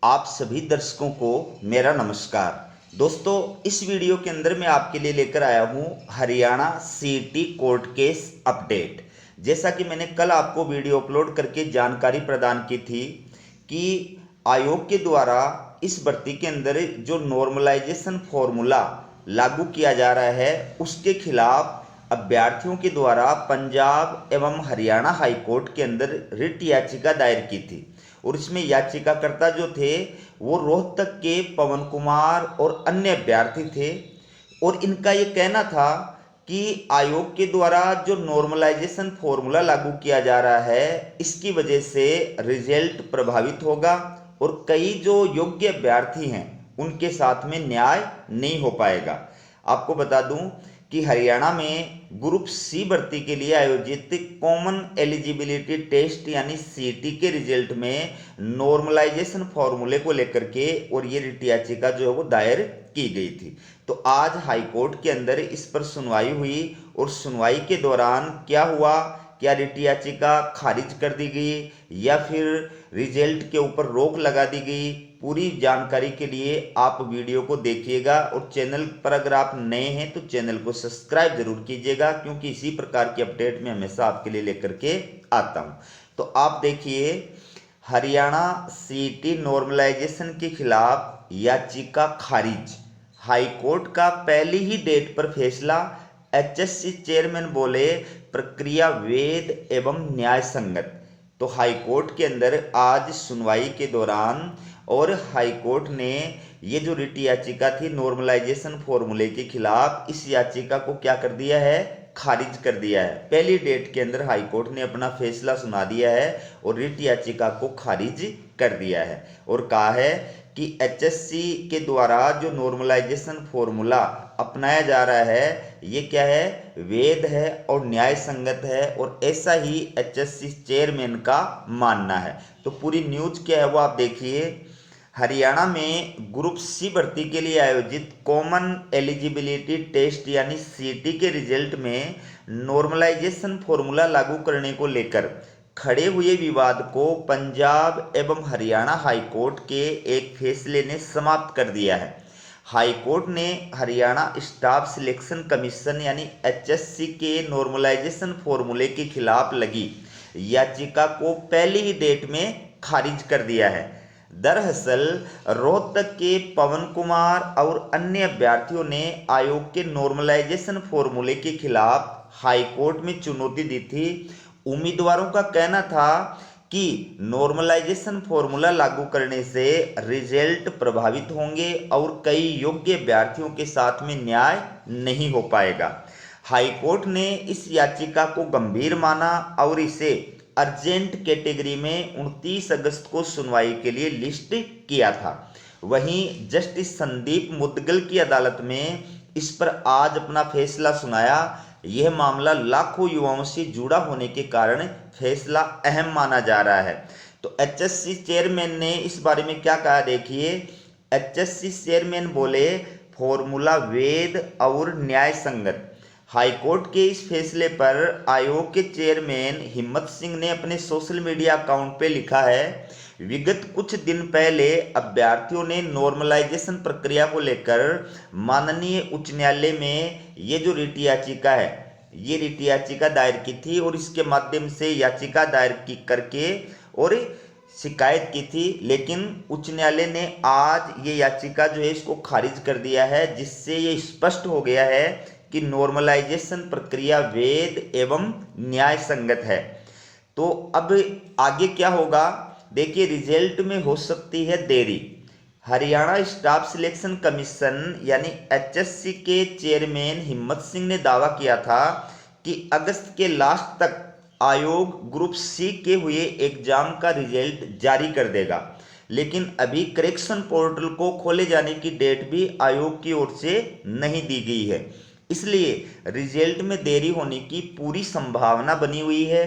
आप सभी दर्शकों को मेरा नमस्कार। दोस्तों, इस वीडियो के अंदर मैं आपके लिए लेकर आया हूं Haryana CET court case update. जैसा कि मैंने कल आपको वीडियो अपलोड करके जानकारी प्रदान की थी कि आयोग के द्वारा इस भर्ती के अंदर जो नॉर्मलाइजेशन फॉर्मूला लागू किया जा रहा है उसके खिलाफ अभ्यर्थियों के द्वारा पंजाब एवं हरियाणा हाई कोर्ट के अंदर रिट याचिका दायर की थी। और इसमें याचिकाकर्ता जो थे वो रोहतक के पवन कुमार और अन्य अभ्यर्थी थे। और इनका ये कहना था कि आयोग के द्वारा जो नॉर्मलाइजेशन फॉर्मूला लागू किया जा रहा है इसकी वजह से रिजल्ट प्रभावित होगा और कई जो योग्य अभ्यर्थी हैं उनके साथ में न्याय नहीं हो पाएगा। आपको बता दूं कि हरियाणा में ग्रुप सी भर्ती के लिए आयोजित कॉमन एलिजिबिलिटी टेस्ट यानी सीटी के रिजल्ट में नॉर्मलाइजेशन फॉर्मूले को लेकर के और ये रिट याचिका जो है वो दायर की गई थी। तो आज हाई कोर्ट के अंदर इस पर सुनवाई हुई और सुनवाई के दौरान क्या हुआ, क्या रिट याचिका खारिज कर दी गई या फिर रिजल्ट के ऊपर रोक लगा दी गई, पूरी जानकारी के लिए आप वीडियो को देखिएगा। और चैनल पर अगर आप नए हैं तो चैनल को सब्सक्राइब जरूर कीजिएगा, क्योंकि इसी प्रकार की अपडेट मैं हमेशा आपके लिए लेकर के आता हूं। तो आप देखिए, हरियाणा सीईटी नॉर्मलाइजेशन के खिलाफ याचिका खारिज। हाई कोर्ट का पहली ही डेट पर फैसला। एचएससी चेयरमैन बोले प्रक्रिया वैध एवं न्याय संगत। तो हाई कोर्ट के अंदर आज सुनवाई के दौरान और हाई कोर्ट ने ये जो रिट याचिका थी नॉर्मलाइजेशन फॉर्मूले के खिलाफ, इस याचिका को क्या कर दिया है, खारिज कर दिया है। पहली डेट के अंदर हाई कोर्ट ने अपना फैसला सुना दिया है और रिट याचिका को खारिज कर दिया है और कहा है कि एचएससी के द्वारा जो नॉर्मलाइजेशन फॉर्मूला अपनाया जा रहा है ये क्या है, वैध है और न्याय संगत है। और ऐसा ही एचएससी चेयरमैन का मानना है। तो पूरी न्यूज क्या है वो आप देखिए। हरियाणा में ग्रुप सी भर्ती के लिए आयोजित कॉमन एलिजिबिलिटी टेस्ट यानी सीटी के रिजल्ट में नॉर्मलाइजेशन फॉर्मूला लागू करने को लेकर खड़े हुए विवाद को पंजाब एवं हरियाणा हाई कोर्ट के एक फैसले ने समाप्त कर दिया है। हाई कोर्ट ने हरियाणा स्टाफ सिलेक्शन कमीशन यानी एचएससी के नॉर्मलाइजेशन फॉर्मूले के खिलाफ लगी याचिका को पहली ही डेट में खारिज कर दिया है। दरअसल रोहतक के पवन कुमार और अन्य अभ्यर्थियों ने आयोग के नॉर्मलाइजेशन फॉर्मूले के खिलाफ हाई कोर्ट में चुनौती दी थी। उम्मीदवारों का कहना था कि नॉर्मलाइजेशन फॉर्मूला लागू करने से रिजल्ट प्रभावित होंगे और कई योग्य अभ्यर्थियों के साथ में न्याय नहीं हो पाएगा। हाई कोर्ट ने इस याचिका को गंभीर माना और इसे अर्जेंट कैटेगरी में 29 अगस्त को सुनवाई के लिए लिस्ट किया था। वहीं जस्टिस संदीप मुदगल की अदालत में इस पर आज अपना फैसला सुनाया। यह मामला लाखों युवाओं से जुड़ा होने के कारण फैसला अहम माना जा रहा है। तो एचएससी चेयरमैन ने इस बारे में क्या कहा, देखिए। एचएससी चेयरमैन बोले फॉर्मूला वैध और न्याय संगत। हाईकोर्ट के इस फैसले पर आयोग के चेयरमैन हिम्मत सिंह ने अपने सोशल मीडिया अकाउंट पे लिखा है, विगत कुछ दिन पहले अभ्यर्थियों ने नॉर्मलाइजेशन प्रक्रिया को लेकर माननीय उच्च न्यायालय में ये जो रिट याचिका है ये रिट याचिका दायर की थी और इसके माध्यम से याचिका दायर की करके और शिकायत की थी। लेकिन उच्च न्यायालय ने आज ये याचिका जो है इसको खारिज कर दिया है, जिससे ये स्पष्ट हो गया है कि नॉर्मलाइजेशन प्रक्रिया वैध एवं न्याय संगत है। तो अब आगे क्या होगा, देखिए। रिजल्ट में हो सकती है देरी। हरियाणा स्टाफ सिलेक्शन कमीशन यानी एचएससी के चेयरमैन हिम्मत सिंह ने दावा किया था कि अगस्त के लास्ट तक आयोग ग्रुप सी के हुए एग्जाम का रिजल्ट जारी कर देगा। लेकिन अभी करेक्शन पोर्टल को खोले जाने की डेट भी आयोग की ओर से नहीं दी गई है, इसलिए रिजल्ट में देरी होने की पूरी संभावना बनी हुई है।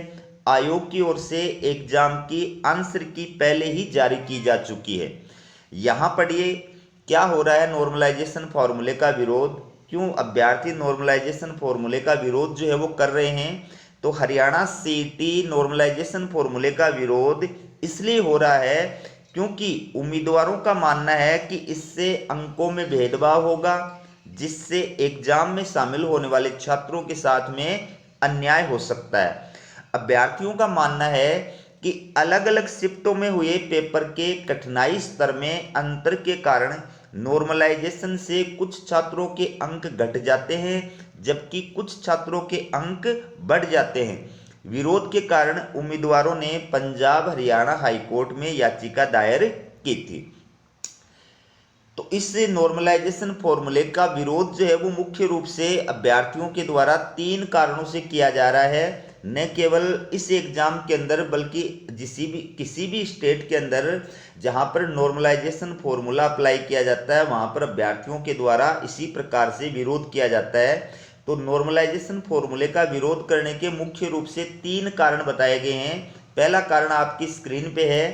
आयोग की ओर से एग्जाम की आंसर की पहले ही जारी की जा चुकी है। यहाँ पढ़िए क्या हो रहा है, नॉर्मलाइजेशन फॉर्मूले का विरोध। क्यों अभ्यर्थी नॉर्मलाइजेशन फॉर्मूले का विरोध जो है वो कर रहे हैं, तो हरियाणा सीईटी नॉर्मलाइजेशन फॉर्मूले का विरोध इसलिए हो रहा है क्योंकि उम्मीदवारों का मानना है कि इससे अंकों में भेदभाव होगा, जिससे एग्जाम में शामिल होने वाले छात्रों के साथ में अन्याय हो सकता है। अभ्यर्थियों का मानना है कि अलग अलग शिफ्टों में हुए पेपर के कठिनाई स्तर में अंतर के कारण नॉर्मलाइजेशन से कुछ छात्रों के अंक घट जाते हैं, जबकि कुछ छात्रों के अंक बढ़ जाते हैं। विरोध के कारण उम्मीदवारों ने पंजाब हरियाणा हाईकोर्ट में याचिका दायर की थी। तो इस नॉर्मलाइजेशन फॉर्मूले का विरोध जो है वो मुख्य रूप से अभ्यर्थियों के द्वारा 3 कारणों से किया जा रहा है। न केवल इस एग्जाम के अंदर बल्कि किसी भी स्टेट के अंदर जहां पर नॉर्मलाइजेशन फॉर्मूला अप्लाई किया जाता है वहां पर अभ्यर्थियों के द्वारा इसी प्रकार से विरोध किया जाता है। तो नॉर्मलाइजेशन फॉर्मूले का विरोध करने के मुख्य रूप से 3 कारण बताए गए हैं। पहला कारण आपकी स्क्रीन पे है,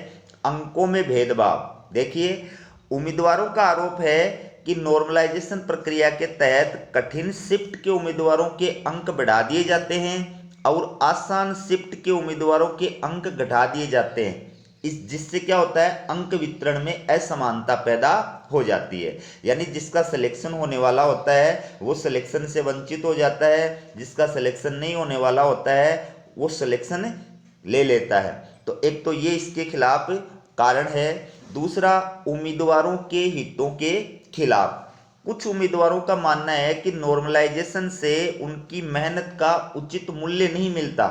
अंकों में भेदभाव। देखिए, उम्मीदवारों का आरोप है कि नॉर्मलाइजेशन प्रक्रिया के तहत कठिन शिफ्ट के उम्मीदवारों के अंक बढ़ा दिए जाते हैं और आसान शिफ्ट के उम्मीदवारों के अंक घटा दिए जाते हैं। जिससे क्या होता है, अंक वितरण में असमानता पैदा हो जाती है। यानी जिसका सिलेक्शन होने वाला होता है वो सिलेक्शन से वंचित हो जाता है, जिसका सिलेक्शन नहीं होने वाला होता है वो सिलेक्शन ले लेता है। तो एक तो ये इसके खिलाफ कारण है। दूसरा, उम्मीदवारों के हितों के खिलाफ। कुछ उम्मीदवारों का मानना है कि नॉर्मलाइजेशन से उनकी मेहनत का उचित मूल्य नहीं मिलता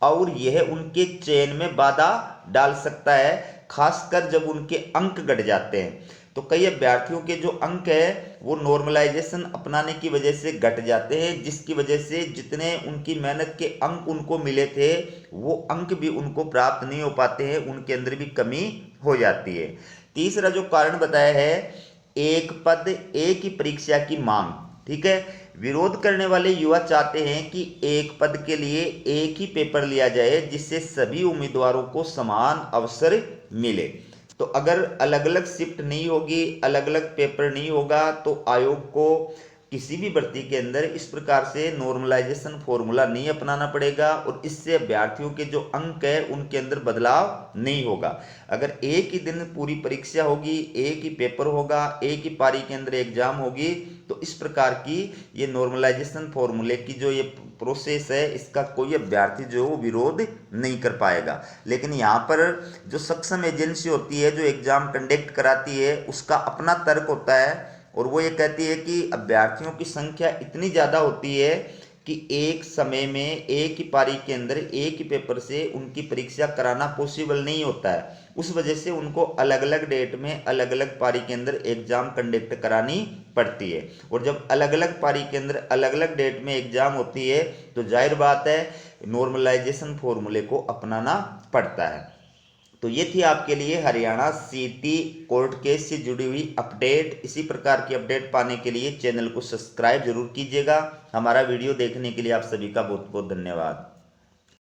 और यह उनके चयन में बाधा डाल सकता है, खासकर जब उनके अंक घट जाते हैं। तो कई अभ्यर्थियों के जो अंक है वो नॉर्मलाइजेशन अपनाने की वजह से घट जाते हैं, जिसकी वजह से जितने उनकी मेहनत के अंक उनको मिले थे वो अंक भी उनको प्राप्त नहीं हो पाते हैं, उनके अंदर भी कमी हो जाती है। तीसरा जो कारण बताया है, एक पद एक ही परीक्षा की मांग। ठीक है, विरोध करने वाले युवा चाहते हैं कि एक पद के लिए एक ही पेपर लिया जाए जिससे सभी उम्मीदवारों को समान अवसर मिले। तो अगर अलग अलग शिफ्ट नहीं होगी, अलग अलग पेपर नहीं होगा तो आयोग को किसी भी भर्ती के अंदर इस प्रकार से नॉर्मलाइजेशन फॉर्मूला नहीं अपनाना पड़ेगा और इससे अभ्यर्थियों के जो अंक है उनके अंदर बदलाव नहीं होगा। अगर एक ही दिन पूरी परीक्षा होगी, एक ही पेपर होगा, एक ही पारी के अंदर एग्जाम होगी, तो इस प्रकार की ये नॉर्मलाइजेशन फॉर्मूले की जो ये प्रोसेस है इसका कोई अभ्यर्थी जो है वो विरोध नहीं कर पाएगा। लेकिन यहाँ पर जो सक्षम एजेंसी होती है जो एग्जाम कंडक्ट कराती है उसका अपना तर्क होता है और वो ये कहती है कि अभ्यर्थियों की संख्या इतनी ज़्यादा होती है कि एक समय में एक ही पारी के अंदर एक ही पेपर से उनकी परीक्षा कराना पॉसिबल नहीं होता है। उस वजह से उनको अलग अलग डेट में अलग अलग पारी के अंदर एग्जाम कंडक्ट करानी पड़ती है। और जब अलग अलग पारी के अंदर अलग अलग डेट में एग्जाम होती है तो जाहिर बात है नॉर्मलाइजेशन फॉर्मूले को अपनाना पड़ता है। तो ये थी आपके लिए हरियाणा सीटी कोर्ट केस से जुड़ी हुई अपडेट। इसी प्रकार की अपडेट पाने के लिए चैनल को सब्सक्राइब जरूर कीजिएगा। हमारा वीडियो देखने के लिए आप सभी का बहुत बहुत धन्यवाद।